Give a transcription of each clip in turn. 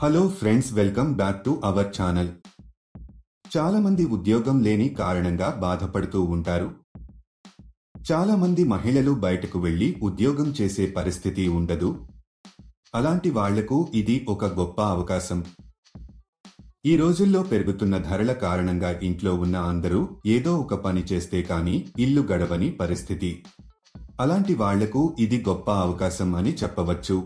Hello friends, welcome back to our channel. చాలా మంది ఉద్యోగం లేని కారణంగా బాధపడుతూ ఉంటారు. చాలా మంది మహిళలు బయటకు వెళ్లి ఉద్యోగం చేసే పరిస్థితి ఉండదు. అలాంటి వాళ్లకు ఇది ఒక గొప్ప అవకాశం. ఈ రోజుల్లో పెరుగుతున్న ధరల కారణంగా ఇంట్లో ఉన్న అందరూ ఏదో ఒక పని చేస్తే కానీ ఇల్లు గడవని పరిస్థితి. అలాంటి వాళ్లకు ఇది గొప్ప అవకాశం అని చెప్పవచ్చు.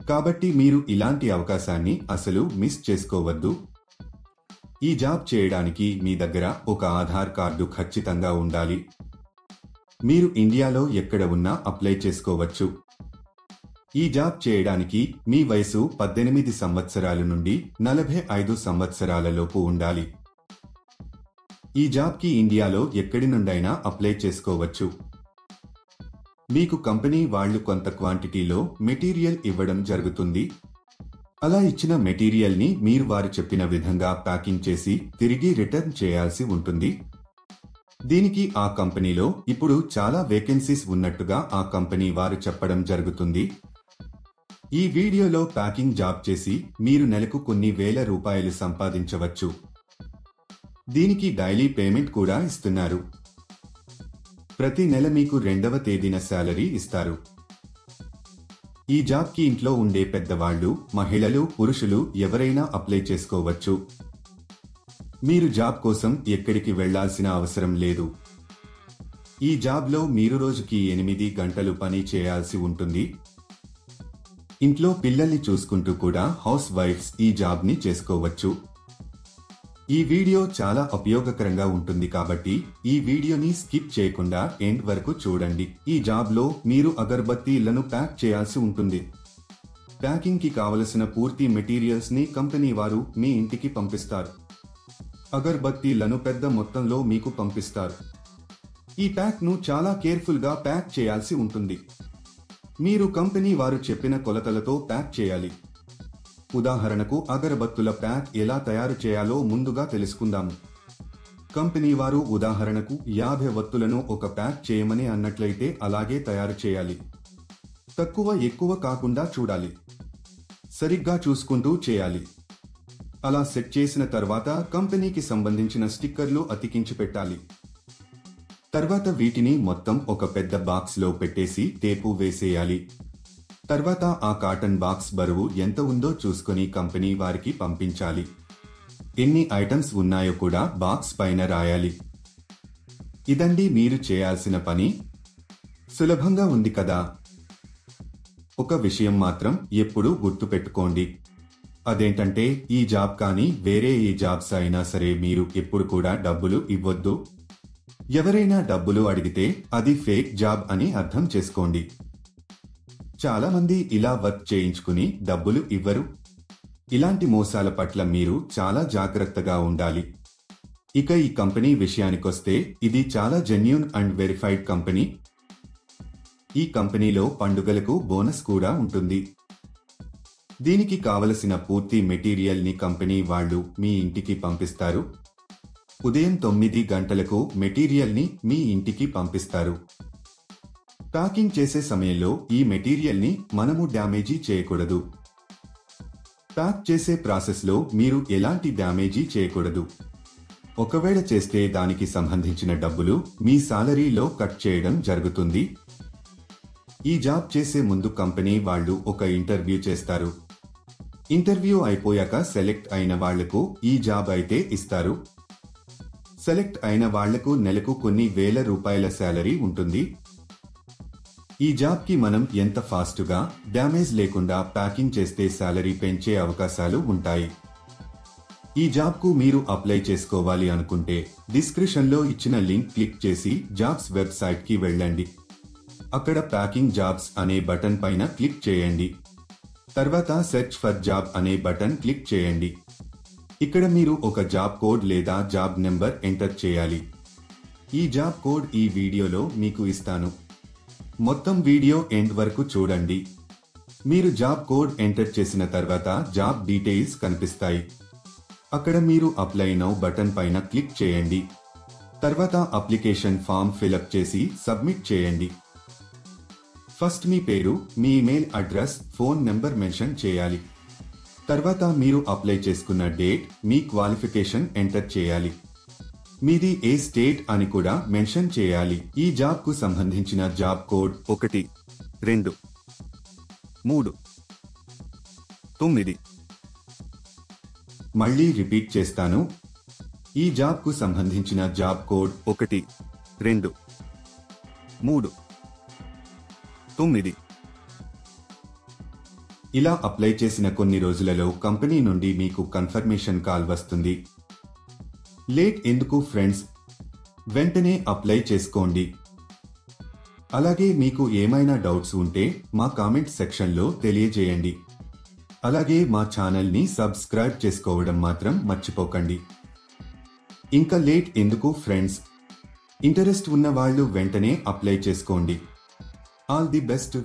కాబట్టి మీరు ఇలాంటి అవకాశాన్ని అసలు మిస్ చేసుకోవద్దు. ఈ జాబ్ చేయడానికి మీ దగ్గర ఒక ఆధార్ కార్డు ఖచ్చితంగా ఉండాలి. మీరు ఇండియాలో ఎక్కడ ఉన్నా అప్లై చేసుకోవచ్చు. ఈ జాబ్ చేయడానికి మీ వయసు 18 సంవత్సరాల నుండి 45 సంవత్సరాల లోపు ఉండాలి. ఈ జాబ్కి ఇండియాలో ఎక్కడి నుండైనా అప్లై చేసుకోవచ్చు. మీకు కంపెనీ వాళ్ళు కొంత క్వాంటిటీలో మెటీరియల్ ఇవ్వడం జరుగుతుంది. అలా ఇచ్చిన మెటీరియల్ని మీరు వారు చెప్పిన విధంగా ప్యాకింగ్ చేసి తిరిగి రిటర్న్ చేయాల్సి ఉంటుంది. దీనికి ఆ కంపెనీలో ఇప్పుడు చాలా వేకెన్సీస్ ఉన్నట్టుగా ఆ కంపెనీ వారు చెప్పడం జరుగుతుంది. ఈ వీడియోలో ప్యాకింగ్ జాబ్ చేసి మీరు నెలకు కొన్ని వేల రూపాయలు సంపాదించవచ్చు. దీనికి డైలీ పేమెంట్ కూడా ఇస్తున్నారు. ప్రతి నెల మీకు 2వ తేదీన శాలరీ ఇస్తారు. ఈ జాబ్కి ఇంట్లో ఉండే పెద్దవాళ్లు, మహిళలు, పురుషులు ఎవరైనా అప్లై చేసుకోవచ్చు. మీరు జాబ్ కోసం ఎక్కడికి వెళ్లాల్సిన అవసరం లేదు. ఈ జాబ్లో మీరు రోజుకి 8 గంటలు పని చేయాల్సి ఉంటుంది. ఇంట్లో పిల్లల్ని చూసుకుంటూ కూడా హౌస్ వైఫ్స్ ఈ జాబ్ని చేసుకోవచ్చు. ఈ వీడియో చాలా ఉపయోగకరంగా ఉంటుంది కాబట్టి ఈ వీడియోని స్కిప్ చేయకుండా ఎండ్ వరకు చూడండి. ఈ జాబ్లో మీరు అగరబత్తీలను ప్యాక్ చేయాల్సి ఉంటుంది. ప్యాకింగ్ కి కావలసిన పూర్తి మెటీరియల్స్ ని కంపెనీ వారు మీ ఇంటికి పంపిస్తారు. అగరబత్తీలను పెద్ద మొత్తంలో మీకు పంపిస్తారు. ఈ ప్యాక్ ను చాలా కేర్ఫుల్ గా ప్యాక్ చేయాల్సి ఉంటుంది. మీరు కంపెనీ వారు చెప్పిన కొలతలతో ప్యాక్ చేయాలి. ఉదాహరణకు అగరబత్తుల ప్యాక్ ఎలా తయారు చేయాలో ముందుగా తెలుసుకుందాము. కంపెనీ వారు ఉదాహరణకు 50 వత్తులను ఒక ప్యాక్ చేయమని అన్నట్లయితే అలాగే తయారు చేయాలి. తక్కువ ఎక్కువ కాకుండా చూడాలి. సరిగ్గా చూసుకుంటూ చేయాలి. అలా సెట్ చేసిన తర్వాత కంపెనీకి సంబంధించిన స్టిక్కర్లు అతికించి పెట్టాలి. తర్వాత వీటిని మొత్తం ఒక పెద్ద బాక్స్ లో పెట్టేసి టేపు వేసేయాలి. తర్వాత ఆ కాటన్ బాక్స్ బరువు ఎంత ఉందో చూసుకొని కంపెనీ వారికి పంపించాలి. ఎన్ని ఐటమ్స్ ఉన్నాయో కూడా బాక్స్ పైన రాయాలి. ఇదండి మీరు చేయాల్సిన పని. సులభంగా ఉంది కదా? ఒక విషయం మాత్రం ఎప్పుడూ గుర్తుపెట్టుకోండి. అదేంటంటే ఈ జాబ్ కానీ వేరే ఏ జాబ్స్ అయినా సరే మీరు ఎప్పుడు కూడా డబ్బులు ఇవ్వొద్దు. ఎవరైనా డబ్బులు అడిగితే అది ఫేక్ జాబ్ అని అర్థం చేసుకోండి. చాలా మంది ఇలా వర్క్ చేయించుకుని డబ్బులు ఇవ్వరు. ఇలాంటి మోసాల పట్ల మీరు చాలా జాగ్రత్తగా ఉండాలి. ఇక ఈ కంపెనీ విషయానికొస్తే ఇది చాలా జెన్యూన్ అండ్ వెరిఫైడ్ కంపెనీ. ఈ కంపెనీలో పండుగలకు బోనస్ కూడా ఉంటుంది. దీనికి కావలసిన పూర్తి మెటీరియల్ ని కంపెనీ వాళ్ళు మీ ఇంటికి పంపిస్తారు. ఉదయం 9 గంటలకు మెటీరియల్ ని మీ ఇంటికి పంపిస్తారు. ప్యాకింగ్ చేసే సమయంలో ఈ మెటీరియల్ ని మనము డ్యామేజీ చేయకూడదు. ప్యాక్ చేసే ప్రాసెస్ లో మీరు ఎలాంటి డ్యామేజీ చేయకూడదు. ఒకవేళ చేస్తే దానికి సంబంధించిన డబ్బులు మీ సాలరీలో కట్ చేయడం జరుగుతుంది. ఈ జాబ్ చేసే ముందు కంపెనీ వాళ్ళు ఒక ఇంటర్వ్యూ చేస్తారు. ఇంటర్వ్యూ అయిపోయాక సెలెక్ట్ అయిన వాళ్లకు ఈ జాబ్ అయితే ఇస్తారు. సెలెక్ట్ అయిన వాళ్లకు నెలకు కొన్ని వేల రూపాయల శాలరీ ఉంటుంది. ఈ జాబ్ కి మనం ఎంత ఫాస్ట్గా డ్యామేజ్ లేకుండా ప్యాకింగ్ చేస్తే శాలరీ పెంచే అవకాశాలు ఉంటాయి. ఈ జాబ్ కు మీరు అప్లై చేసుకోవాలి అనుకుంటే డిస్క్రిప్షన్ లో ఇచ్చిన లింక్ క్లిక్ చేసి జాబ్స్ వెబ్సైట్ కి వెళ్ళండి. అక్కడ ప్యాకింగ్ జాబ్స్ అనే బటన్ పైన క్లిక్ చేయండి. తర్వాత సెర్చ్ ఫర్ జాబ్ అనే బటన్ క్లిక్ చేయండి. ఇక్కడ మీరు ఒక జాబ్ కోడ్ లేదా జాబ్ నెంబర్ ఎంటర్ చేయాలి. ఈ జాబ్ కోడ్ ఈ వీడియోలో మీకు ఇస్తాను. మొత్తం వీడియో ఎండ్ వరకు చూడండి. మీరు జాబ్ కోడ్ ఎంటర్ చేసిన తర్వాత జాబ్ డీటెయిల్స్ కనిపిస్తాయి. అక్కడ మీరు అప్లై నౌ బటన్ పైన క్లిక్ చేయండి. తర్వాత అప్లికేషన్ ఫామ్ ఫిలప్ చేసి సబ్మిట్ చేయండి. ఫస్ట్ మీ పేరు, మీ email address, phone number mention చేయాలి. తర్వాత మీరు అప్లై చేసుకున్న డేట్, మీ క్వాలిఫికేషన్ ఎంటర్ చేయాలి. మీది ఏ స్టేట్ అని కూడా మెన్షన్ చేయాలి. ఈ జాబ్ కు సంబంధించిన జాబ్ కోడ్ 1, 2, 3, 9. మళ్ళీ రిపీట్ చేస్తాను. ఈ జాబ్ కు సంబంధించిన జాబ్ కోడ్ 1, 2, 3, 9. ఇలా అప్లై చేసిన కొన్ని రోజులలో కంపెనీ నుండి మీకు కన్ఫర్మేషన్ కాల్ వస్తుంది. లేట్ ఎందుకు ఫ్రెండ్స్? వెంటనే అప్లై చేసుకోండి. అలాగే మీకు ఏమైనా డౌట్స్ ఉంటే మా కామెంట్ సెక్షన్లో తెలియజేయండి. అలాగే మా ఛానల్ని సబ్స్క్రైబ్ చేసుకోవడం మాత్రం మర్చిపోకండి. ఇంకా లేట్ ఎందుకు ఫ్రెండ్స్? ఇంట్రెస్ట్ ఉన్న వాళ్ళు వెంటనే అప్లై చేసుకోండి. All the best.